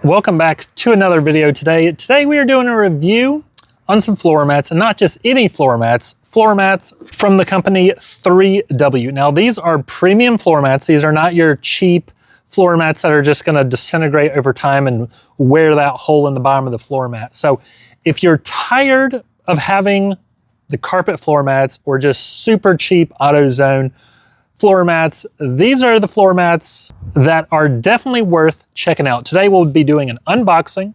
Welcome back to another video today. Today we are doing a review on some floor mats, and not just any floor mats from the company 3W. Now these are premium floor mats. These are not your cheap floor mats that are just gonna disintegrate over time and wear that hole in the bottom of the floor mat. So if you're tired of having the carpet floor mats or just super cheap AutoZone floor mats, these are the floor mats that are definitely worth checking out. Today we'll be doing an unboxing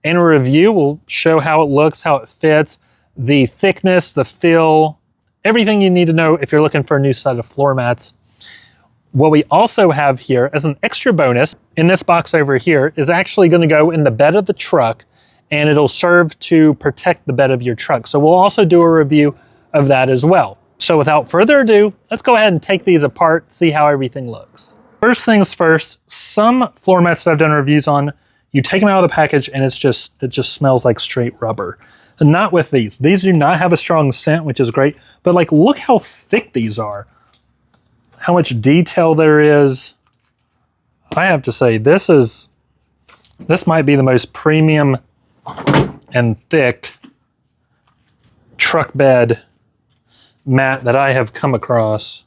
and a review. We'll show how it looks, how it fits, the thickness, the feel, everything you need to know if you're looking for a new set of floor mats. What we also have here as an extra bonus in this box over here is actually going to go in the bed of the truck, and it'll serve to protect the bed of your truck. So we'll also do a review of that as well. So without further ado, let's go ahead and take these apart, see how everything looks. First things first, some floor mats that I've done reviews on, you take them out of the package and it just smells like straight rubber. And not with these. These do not have a strong scent, which is great, but like look how thick these are. How much detail there is. I have to say, this might be the most premium and thick truck bed mat that I have come across.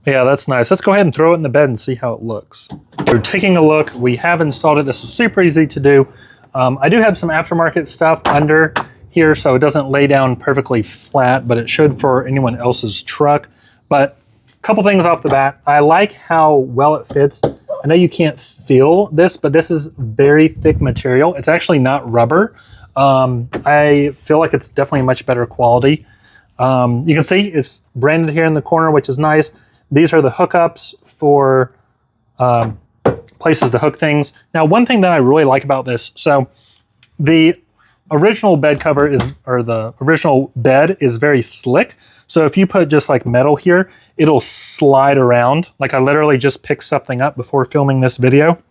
Yeah, that's nice. Let's go ahead and throw it in the bed and see how it looks. So taking a look, we have installed it. This is super easy to do. I do have some aftermarket stuff under here, so it doesn't lay down perfectly flat, but it should for anyone else's truck. But a couple things off the bat. I like how well it fits. I know you can't feel this, but this is very thick material. It's actually not rubber. I feel like it's definitely much better quality. You can see it's branded here in the corner, which is nice. These are the hookups for places to hook things. Now, one thing that I really like about this, so the original bed cover the original bed is very slick. So if you put just like metal here, it'll slide around. Like I literally just picked something up before filming this video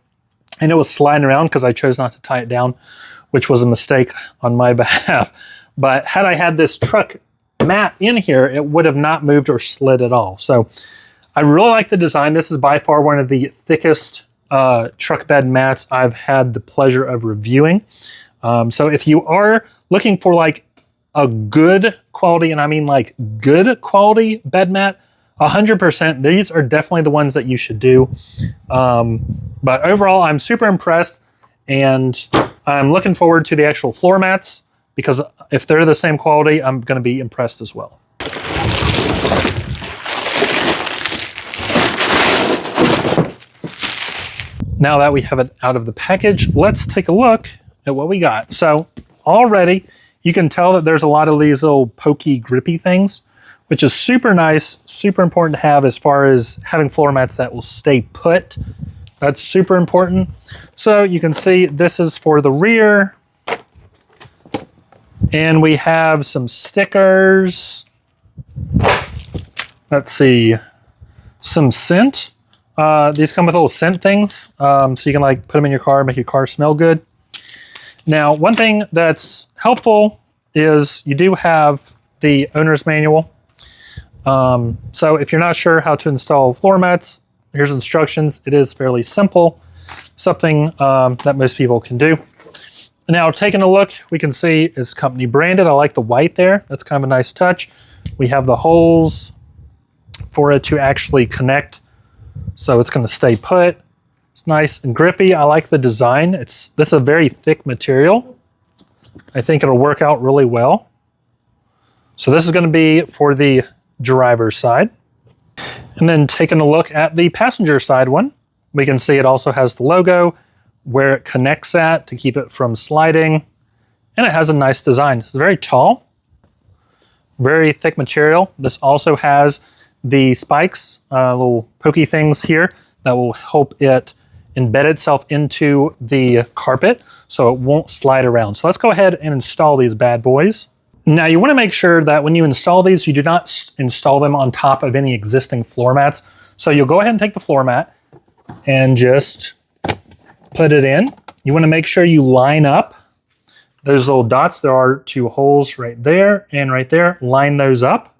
and it was sliding around because I chose not to tie it down, which was a mistake on my behalf. But had I had this truck mat in here, it would have not moved or slid at all. So I really like the design. This is by far one of the thickest truck bed mats I've had the pleasure of reviewing. So if you are looking for like a good quality, and I mean like good quality bed mat, 100%, these are definitely the ones that you should do. But overall, I'm super impressed, and I'm looking forward to the actual floor mats, because if they're the same quality, I'm going to be impressed as well. Now that we have it out of the package, let's take a look at what we got. So already you can tell that there's a lot of these little pokey, grippy things, which is super nice, super important to have as far as having floor mats that will stay put. That's super important. So you can see this is for the rear. And we have some stickers. Let's see, some scent. These come with little scent things, so you can like put them in your car, make your car smell good. Now, one thing that's helpful is you do have the owner's manual. So if you're not sure how to install floor mats, here's instructions. It is fairly simple, something that most people can do. Now, taking a look, we can see it's company branded. I like the white there. That's kind of a nice touch. We have the holes for it to actually connect, so it's going to stay put. It's nice and grippy. I like the design. This is a very thick material. I think it'll work out really well. So this is going to be for the driver's side. And then taking a look at the passenger side one, we can see it also has the logo, where it connects at to keep it from sliding. And it has a nice design. It's very tall, very thick material. This also has the spikes, little pokey things here that will help it embed itself into the carpet so it won't slide around. So let's go ahead and install these bad boys. Now you want to make sure that when you install these, you do not install them on top of any existing floor mats. So you'll go ahead and take the floor mat and just put it in. You want to make sure you line up those little dots. There are two holes right there and right there. Line those up.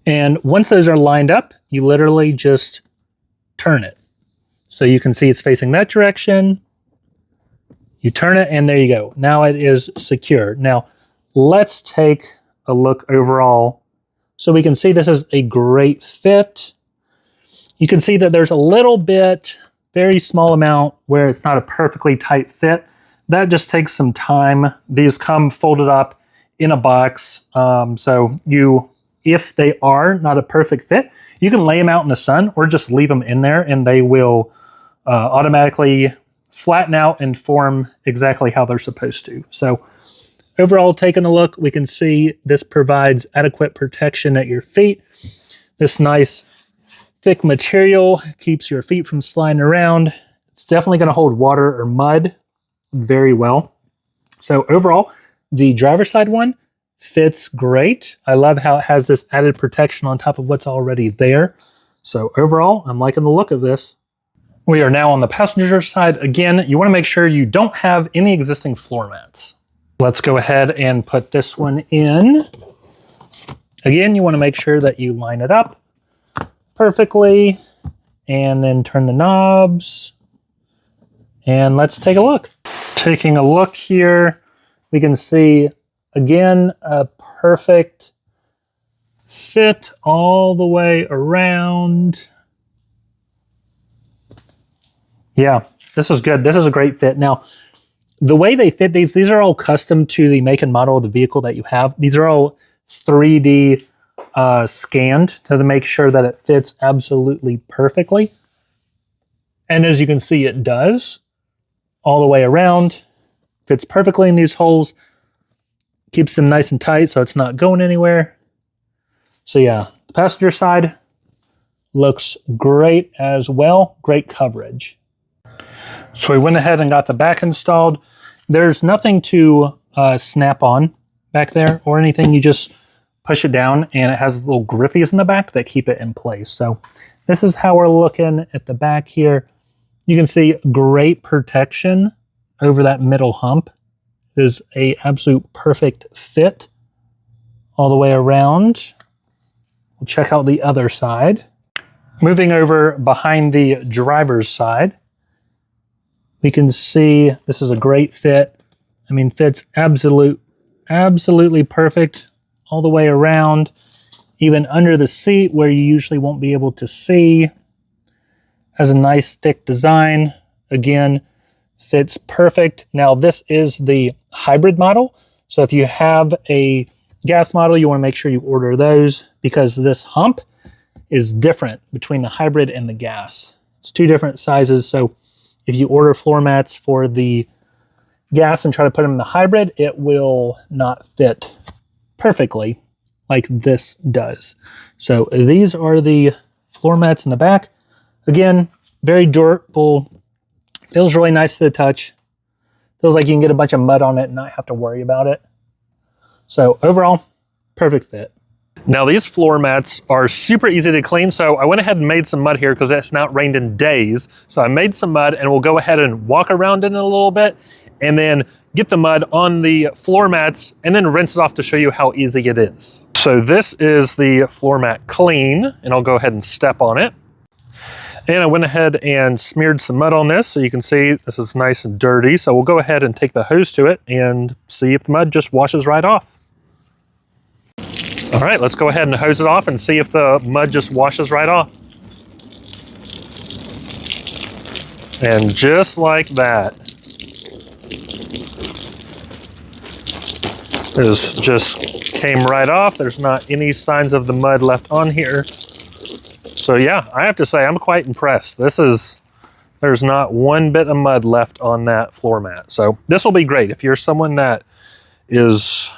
And once those are lined up, you literally just turn it. So you can see it's facing that direction You turn it and there you go. Now it is secure. Now let's take a look overall so we can see this is a great fit. You can see that there's a little bit, very small amount where it's not a perfectly tight fit. That just takes some time. These come folded up in a box. So if they are not a perfect fit, you can lay them out in the sun or just leave them in there and they will automatically flatten out and form exactly how they're supposed to. So overall, taking a look, we can see this provides adequate protection at your feet. This nice thick material keeps your feet from sliding around. It's definitely going to hold water or mud very well. So overall, the driver's side one fits great. I love how it has this added protection on top of what's already there. So overall, I'm liking the look of this. We are now on the passenger side. Again, you want to make sure you don't have any existing floor mats. Let's go ahead and put this one in. Again, you want to make sure that you line it up perfectly and then turn the knobs. And let's take a look. Taking a look here, we can see, again, a perfect fit all the way around. Yeah, this is good. This is a great fit. Now, the way they fit these are all custom to the make and model of the vehicle that you have. These are all 3D scanned to make sure that it fits absolutely perfectly. And as you can see, it does all the way around. Fits perfectly in these holes. Keeps them nice and tight so it's not going anywhere. So yeah, the passenger side looks great as well. Great coverage. So we went ahead and got the back installed. There's nothing to snap on back there or anything. You just push it down and it has little grippies in the back that keep it in place. So this is how we're looking at the back here. You can see great protection over that middle hump. It is a absolute perfect fit all the way around. We'll check out the other side. Moving over behind the driver's side, we can see this is a great fit. I mean, fits absolutely perfect all the way around, even under the seat where you usually won't be able to see. Has a nice thick design. Again, fits perfect. Now this is the hybrid model. So if you have a gas model, you want to make sure you order those because this hump is different between the hybrid and the gas. It's two different sizes. So if you order floor mats for the gas and try to put them in the hybrid, it will not fit perfectly like this does. So these are the floor mats in the back. Again, very durable. Feels really nice to the touch. Feels like you can get a bunch of mud on it and not have to worry about it. So overall, perfect fit. Now these floor mats are super easy to clean, so I went ahead and made some mud here because it's not rained in days. So I made some mud and we'll go ahead and walk around in it a little bit and then get the mud on the floor mats and then rinse it off to show you how easy it is. So this is the floor mat clean and I'll go ahead and step on it. And I went ahead and smeared some mud on this so you can see this is nice and dirty. So we'll go ahead and take the hose to it and see if the mud just washes right off. All right, let's go ahead and hose it off and see if the mud just washes right off. And just like that. This just came right off. There's not any signs of the mud left on here. So yeah, I have to say I'm quite impressed. There's not one bit of mud left on that floor mat. So this will be great if you're someone that is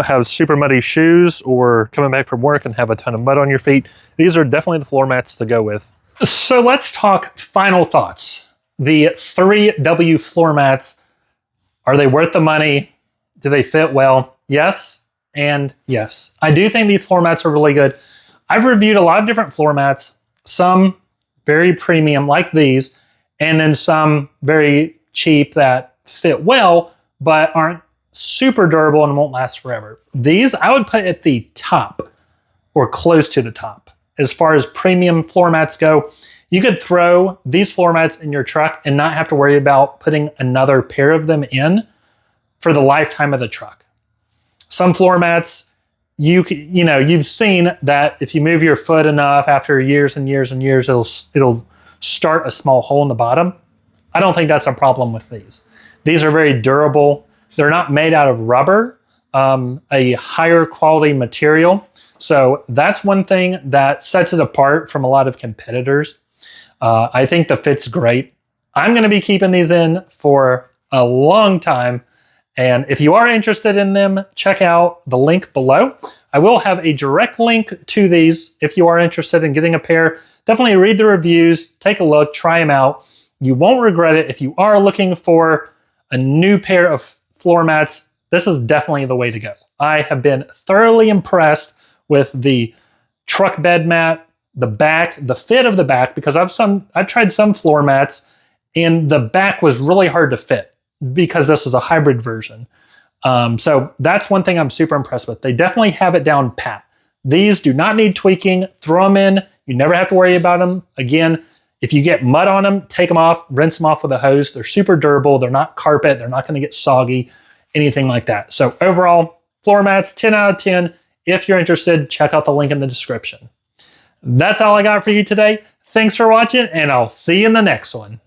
have super muddy shoes or coming back from work and have a ton of mud on your feet. These are definitely the floor mats to go with. So let's talk final thoughts. The 3W floor mats, are they worth the money? Do they fit well? Yes and yes. I do think these floor mats are really good. I've reviewed a lot of different floor mats, some very premium like these, and then some very cheap that fit well, but aren't super durable and won't last forever. These I would put at the top or close to the top. As far as premium floor mats go, You could throw these floor mats in your truck and not have to worry about putting another pair of them in for the lifetime of the truck. Some floor mats, you've seen that if you move your foot enough after years and years and years, it'll start a small hole in the bottom. I don't think that's a problem with these. These are very durable. They're not made out of rubber, a higher quality material. So that's one thing that sets it apart from a lot of competitors. I think the fit's great. I'm going to be keeping these in for a long time. And if you are interested in them, check out the link below. I will have a direct link to these if you are interested in getting a pair. Definitely read the reviews, take a look, try them out. You won't regret it. If you are looking for a new pair of floor mats, this is definitely the way to go. I have been thoroughly impressed with the truck bed mat, the back, the fit of the back, because I've tried some floor mats and the back was really hard to fit because this is a hybrid version. So that's one thing I'm super impressed with. They definitely have it down pat. These do not need tweaking. Throw them in. You never have to worry about them. Again, if you get mud on them, take them off, rinse them off with a hose. They're super durable. They're not carpet. They're not going to get soggy, anything like that. So overall, floor mats, 10 out of 10. If you're interested, check out the link in the description. That's all I got for you today. Thanks for watching, and I'll see you in the next one.